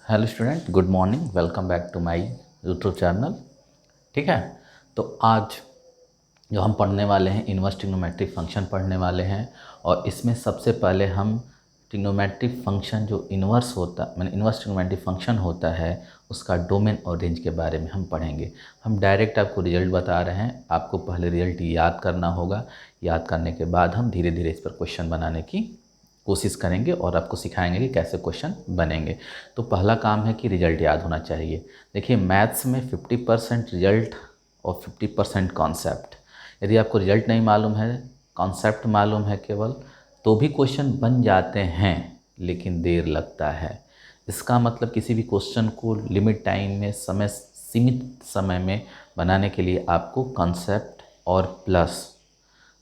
Hello student, good morning. Welcome back to my YouTube channel. ठीक है, तो आज जो हम पढ़ने वाले हैं इन्वर्स ट्रिग्नोमेट्रिक फंक्शन पढ़ने वाले हैं। और इसमें सबसे पहले हम ट्रिग्नोमेट्रिक फंक्शन जो इन्वर्स होता मैंने इन्वर्स ट्रिग्नोमेट्रिक फंक्शन होता है उसका डोमेन और रेंज के बारे में हम पढ़ेंगे। हम डायरेक्ट आपको रिजल्ट बता रहे हैं, आपको पहले रिजल्ट याद करना होगा। याद करने के बाद हम धीरे धीरे इस पर क्वेश्चन बनाने की कोशिश करेंगे और आपको सिखाएंगे कि कैसे क्वेश्चन बनेंगे। तो पहला काम है कि रिजल्ट याद होना चाहिए। देखिए, मैथ्स में 50% रिजल्ट और 50% कॉन्सेप्ट। यदि आपको रिजल्ट नहीं मालूम है, कॉन्सेप्ट मालूम है केवल, तो भी क्वेश्चन बन जाते हैं, लेकिन देर लगता है। इसका मतलब किसी भी क्वेश्चन को लिमिट टाइम में सीमित समय में बनाने के लिए आपको कॉन्सेप्ट और प्लस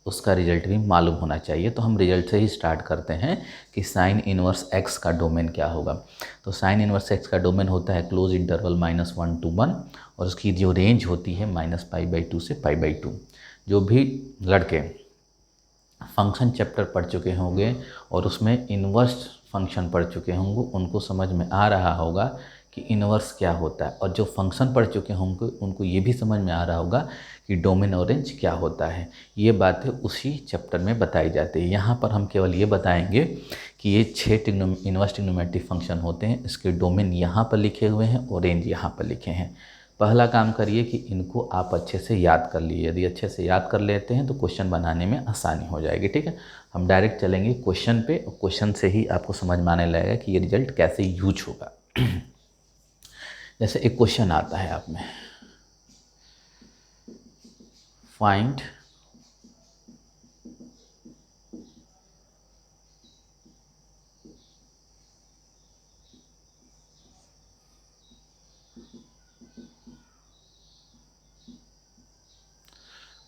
उसका रिजल्ट भी मालूम होना चाहिए। तो हम रिजल्ट से ही स्टार्ट करते हैं कि साइन इनवर्स एक्स का डोमेन क्या होगा। तो साइन इनवर्स एक्स का डोमेन होता है क्लोज इंटरवल -1 to 1, और उसकी जो रेंज होती है -π/2 से π/2। जो भी लड़के फंक्शन चैप्टर पढ़ चुके होंगे और उसमें इन्वर्स फंक्शन पढ़ चुके होंगे उनको समझ में आ रहा होगा कि इन्वर्स क्या होता है, और जो फंक्शन पढ़ चुके होंगे उनको ये भी समझ में आ रहा होगा कि डोमेन और रेंज क्या होता है। ये बातें उसी चैप्टर में बताई जाती है। यहाँ पर हम केवल ये बताएंगे कि ये 6 इन्वर्स ट्रिग्नोमेट्रिक फंक्शन होते हैं, इसके डोमेन यहाँ पर लिखे हुए हैं और रेंज यहाँ पर लिखे हैं। पहला काम करिए कि इनको आप अच्छे से याद कर लिए। यदि अच्छे से याद कर लेते हैं तो क्वेश्चन बनाने में आसानी हो जाएगी। ठीक है, हम डायरेक्ट चलेंगे क्वेश्चन पे, और क्वेश्चन से ही आपको समझ में आने लगेगा कि ये रिजल्ट कैसे यूज होगा। जैसे एक क्वेश्चन आता है आप में, फाइंड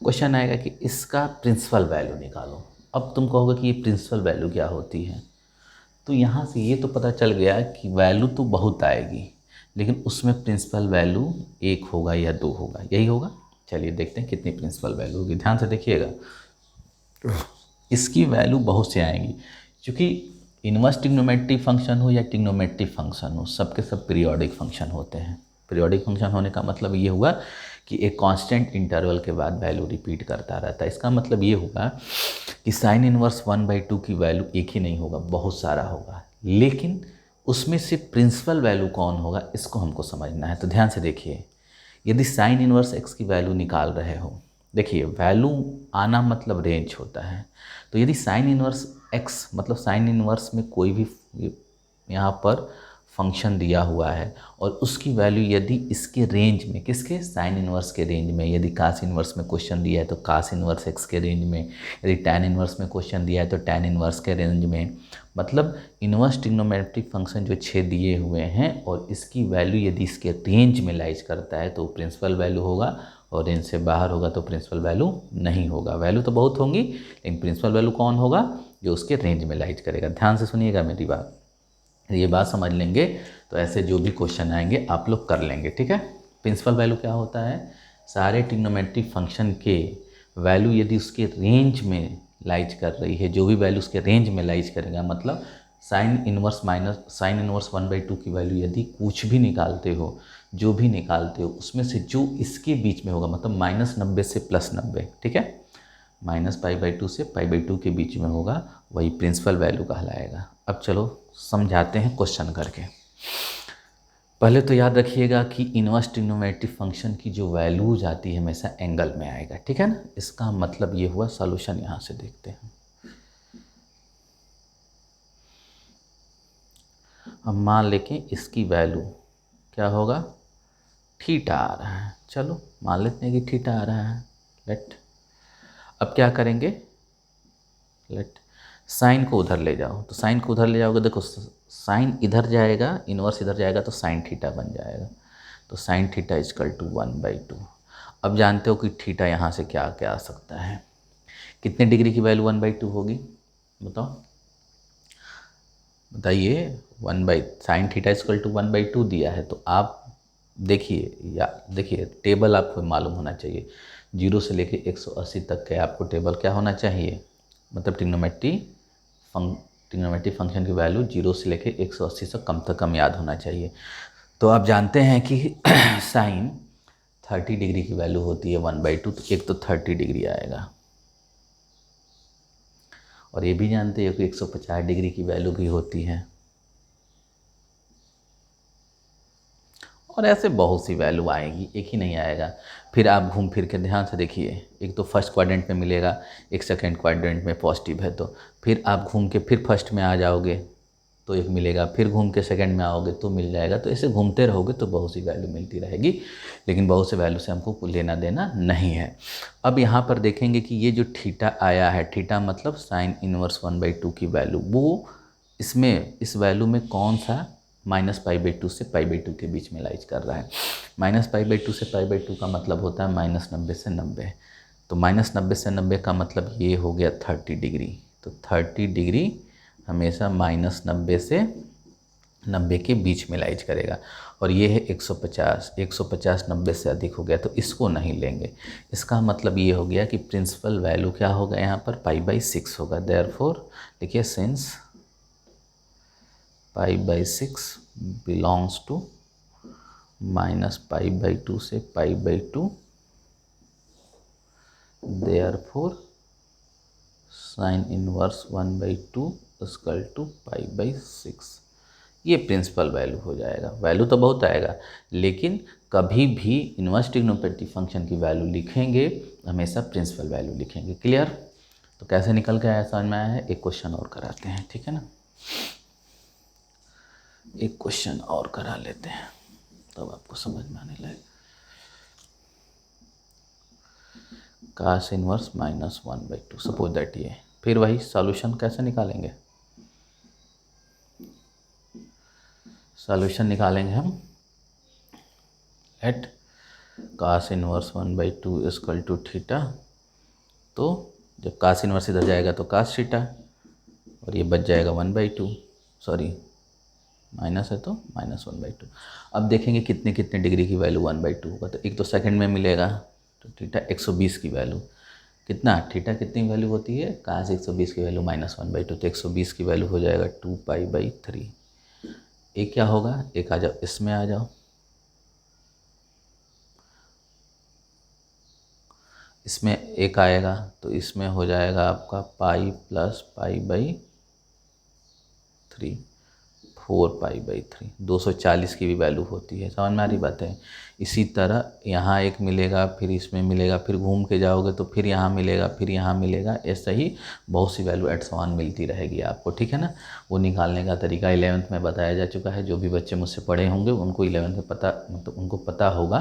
क्वेश्चन आएगा कि इसका प्रिंसिपल वैल्यू निकालो। अब तुम कहोगे कि ये प्रिंसिपल वैल्यू क्या होती है। तो यहाँ से ये तो पता चल गया कि वैल्यू तो बहुत आएगी, लेकिन उसमें प्रिंसिपल वैल्यू 1 होगा या 2 होगा, यही होगा। चलिए देखते हैं कितनी प्रिंसिपल वैल्यू होगी। ध्यान से देखिएगा, इसकी वैल्यू बहुत से आएंगी, क्योंकि इनवर्स ट्रिग्नोमेट्रिक फंक्शन हो या ट्रिग्नोमेट्रिक फंक्शन हो, सबके सब पीरियोडिक फंक्शन होते हैं। पीरियोडिक फंक्शन होने का मतलब ये हुआ कि एक कांस्टेंट इंटरवल के बाद वैल्यू रिपीट करता रहता है। इसका मतलब ये होगा कि साइन इनवर्स 1/2 की वैल्यू एक ही नहीं होगा, बहुत सारा होगा, लेकिन उसमें से प्रिंसिपल वैल्यू कौन होगा इसको हमको समझना है। तो ध्यान से देखिए, यदि साइन इनवर्स एक्स की वैल्यू निकाल रहे हो, देखिए वैल्यू आना मतलब रेंज होता है। तो यदि साइन इनवर्स एक्स मतलब साइन इनवर्स में कोई भी यहाँ पर फंक्शन दिया हुआ है और उसकी वैल्यू यदि इसके रेंज में, किसके, साइन इनवर्स के रेंज में, यदि कास इनवर्स में क्वेश्चन दिया है तो कास इनवर्स एक्स के रेंज में, यदि टैन इनवर्स में क्वेश्चन दिया है तो टैन इनवर्स के रेंज में, मतलब इनवर्स ट्रिग्नोमेट्रिक फंक्शन जो 6 दिए हुए हैं और इसकी वैल्यू यदि इसके रेंज में लाइज करता है तो प्रिंसिपल वैल्यू होगा, और रेंज से बाहर होगा तो प्रिंसिपल वैल्यू नहीं होगा। वैल्यू तो बहुत होंगी, लेकिन प्रिंसिपल वैल्यू कौन होगा, जो उसके रेंज में लाइज करेगा। ध्यान से सुनिएगा मेरी बात, ये बात समझ लेंगे तो ऐसे जो भी क्वेश्चन आएंगे आप लोग कर लेंगे। ठीक है, प्रिंसिपल वैल्यू क्या होता है, सारे ट्रिग्नोमेट्रिक फंक्शन के वैल्यू यदि उसके रेंज में लाइज कर रही है, जो भी वैल्यू उसके रेंज में लाइज करेगा, मतलब साइन इनवर्स 1/2 की वैल्यू यदि कुछ भी निकालते हो, जो भी निकालते हो उसमें से जो इसके बीच में होगा, मतलब -90 से +90, ठीक है, -π/2 से π/2 के बीच में होगा, वही प्रिंसिपल वैल्यू कहलाएगा। अब चलो समझाते हैं क्वेश्चन करके। पहले तो याद रखिएगा कि इनवर्स ट्रिग्नोमेट्रिक फंक्शन की जो वैल्यू जाती है हमेशा एंगल में आएगा। ठीक है ना, इसका मतलब ये हुआ। सॉल्यूशन यहाँ से देखते हैं। हम मान लें इसकी वैल्यू क्या होगा, थीटा आ रहा है। चलो मान लेते हैं कि थीटा आ रहा है। लेट, अब क्या करेंगे, लेट साइन को उधर ले जाओ। तो साइन को उधर ले जाओगे, देखो साइन इधर जाएगा, इनवर्स इधर जाएगा तो साइन थीटा बन जाएगा। तो साइन थीटा = 1/2। अब जानते हो कि थीटा यहाँ से क्या क्या आ सकता है, कितने डिग्री की वैल्यू 1/2 होगी, बताओ, बताइए। साइन थीटा = 1/2 दिया है, तो आप देखिए, या देखिए टेबल आपको मालूम होना चाहिए। 0 से लेके 180 तक के आपको टेबल क्या होना चाहिए, मतलब ट्रिग्नोमेट्रिक फंक्शन की वैल्यू 0 से लेके 180 से कम से कम याद होना चाहिए। तो आप जानते हैं कि साइन 30 डिग्री की वैल्यू होती है 1/2, तो एक तो 30 डिग्री आएगा, और ये भी जानते हो कि 150 डिग्री की वैल्यू भी होती है, और ऐसे बहुत सी वैल्यू आएगी, एक ही नहीं आएगा। फिर आप घूम फिर के ध्यान से देखिए, एक तो फर्स्ट क्वाड्रेंट में मिलेगा, एक सेकंड क्वाड्रेंट में पॉजिटिव है, तो फिर आप घूम के फिर फर्स्ट में आ जाओगे तो एक मिलेगा, फिर घूम के सेकंड में आओगे तो मिल जाएगा। तो ऐसे घूमते रहोगे तो बहुत सी वैल्यू मिलती रहेगी, लेकिन बहुत से वैल्यू से हमको लेना देना नहीं है। अब यहाँ पर देखेंगे कि ये जो थीटा आया है, थीटा मतलब साइन इनवर्स 1/2 की वैल्यू, वो इसमें इस वैल्यू में कौन सा -π/2 से π/2 के बीच में लाइज कर रहा है। -π/2 से π/2 का मतलब होता है -90 से 90, तो -90 से 90 का मतलब ये हो गया 30 डिग्री। तो 30 डिग्री हमेशा -90 से 90 के बीच में लाइज करेगा, और ये है 150, 150 90 से अधिक हो गया तो इसको नहीं लेंगे। इसका मतलब ये हो गया कि प्रिंसिपल वैल्यू क्या होगा यहाँ पर, π/6 होगा। देयरफॉर देखिए, सिंस π/6 बिलोंग्स टू -π/2 से π/2, therefore sine inverse 1/2 equal to π/6। ये प्रिंसिपल वैल्यू हो जाएगा। वैल्यू तो बहुत आएगा, लेकिन कभी भी इनवर्स ट्रिग्नोमेट्रिक फंक्शन की वैल्यू लिखेंगे हमेशा प्रिंसिपल वैल्यू लिखेंगे। क्लियर? तो कैसे निकल के आया, समझ में आया है? एक क्वेश्चन और कराते हैं, ठीक है ना, एक क्वेश्चन और करा लेते हैं तब आपको समझ में आने लगे। कास इनवर्स -1/2, सपोज दैट ये, फिर वही सॉल्यूशन कैसे निकालेंगे, सॉल्यूशन निकालेंगे हम at cos inverse 1/2 equal to theta. तो जब कास इनवर्स इधर जाएगा तो कास थीटा, और ये बच जाएगा 1/2, सॉरी माइनस है तो -1/2। अब देखेंगे कितने कितने डिग्री की वैल्यू 1/2 होगा। तो एक तो सेकंड में मिलेगा, तो थीटा 120 की वैल्यू कितना, थीटा कितनी वैल्यू होती है, कास 120 की वैल्यू -1/2, तो 120 की वैल्यू हो जाएगा 2π/3। एक क्या होगा, एक आ जाओ, इसमें आ जाओ, इसमें एक आएगा तो इसमें हो जाएगा आपका पाई प्लस π/3, 4π/3, 240 की भी वैल्यू होती है। समझ में आ रही बात है? इसी तरह यहाँ एक मिलेगा, फिर इसमें मिलेगा, फिर घूम के जाओगे तो फिर यहाँ मिलेगा, फिर यहाँ मिलेगा, ऐसा ही बहुत सी वैल्यू एट समान मिलती रहेगी आपको, ठीक है ना। वो निकालने का तरीका 11th में बताया जा चुका है। जो भी बच्चे मुझसे पढ़े होंगे उनको 11th में पता, मतलब उनको पता होगा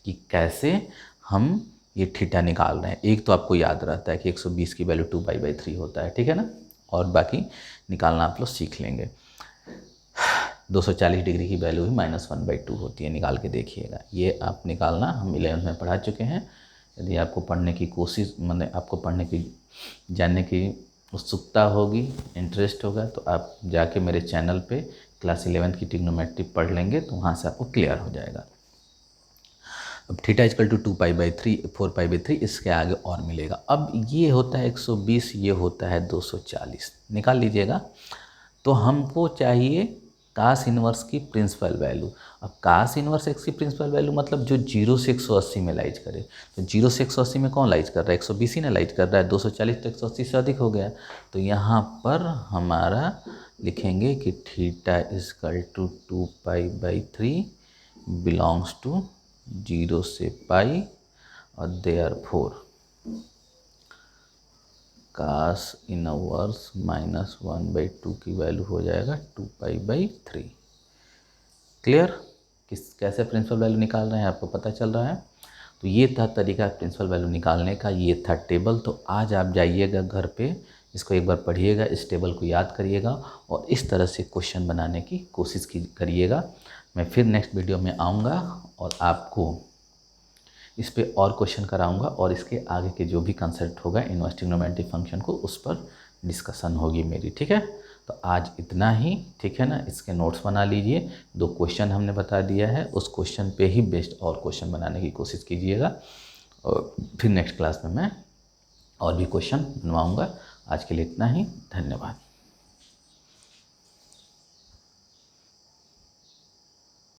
कि कैसे हम ये थीटा निकाल रहे हैं। एक तो आपको याद रहता है कि 120 की वैल्यू 2π/3 होता है, ठीक है ना, और बाकी निकालना आप लोग सीख लेंगे। 240 डिग्री की वैल्यू ही -1/2 होती है, निकाल के देखिएगा। ये आप निकालना हम 11th में पढ़ा चुके हैं। यदि आपको पढ़ने की कोशिश, मतलब आपको पढ़ने की, जानने की उत्सुकता होगी, इंटरेस्ट होगा, तो आप जाके मेरे चैनल पे क्लास 11th की ट्रिग्नोमेट्री पढ़ लेंगे तो वहाँ से आपको क्लियर हो जाएगा। अब थीटा इक्वल टू 2π/3, 4π/3, इसके आगे और मिलेगा। अब ये होता है 120, ये होता है 240, निकाल लीजिएगा। तो हमको चाहिए कास इनवर्स की प्रिंसिपल वैल्यू। अब कास इनवर्स एक्स की प्रिंसिपल वैल्यू मतलब जो 0 से 180 में लाइज करे। तो 0 से 180 में कौन लाइज कर रहा है, 120 ही ना लाइज कर रहा है। 240 तो 180 से अधिक हो गया। तो यहाँ पर हमारा लिखेंगे कि theta equal to 2π/3 belongs to 0 से पाई, और देयरफॉर कास इनवर्स -1/2 की वैल्यू हो जाएगा 2π/3। क्लियर? कैसे प्रिंसिपल वैल्यू निकाल रहे हैं आपको पता चल रहा है। तो ये था तरीका प्रिंसिपल वैल्यू निकालने का, ये था टेबल। तो आज आप जाइएगा घर पे, इसको एक बार पढ़िएगा, इस टेबल को याद करिएगा और इस तरह से क्वेश्चन बनाने की कोशिश करिएगा। मैं फिर नेक्स्ट वीडियो में आऊँगा और आपको इस पे और क्वेश्चन कराऊंगा, और इसके आगे के जो भी कंसेप्ट होगा इनवर्स ट्रिग्नोमेट्रिक फंक्शन को, उस पर डिस्कशन होगी मेरी, ठीक है। तो आज इतना ही, ठीक है ना। इसके नोट्स बना लीजिए। 2 क्वेश्चन हमने बता दिया है, उस क्वेश्चन पे ही बेस्ड और क्वेश्चन बनाने की कोशिश कीजिएगा, और फिर नेक्स्ट क्लास में मैं और भी क्वेश्चन बनवाऊँगा। आज के लिए इतना ही, धन्यवाद।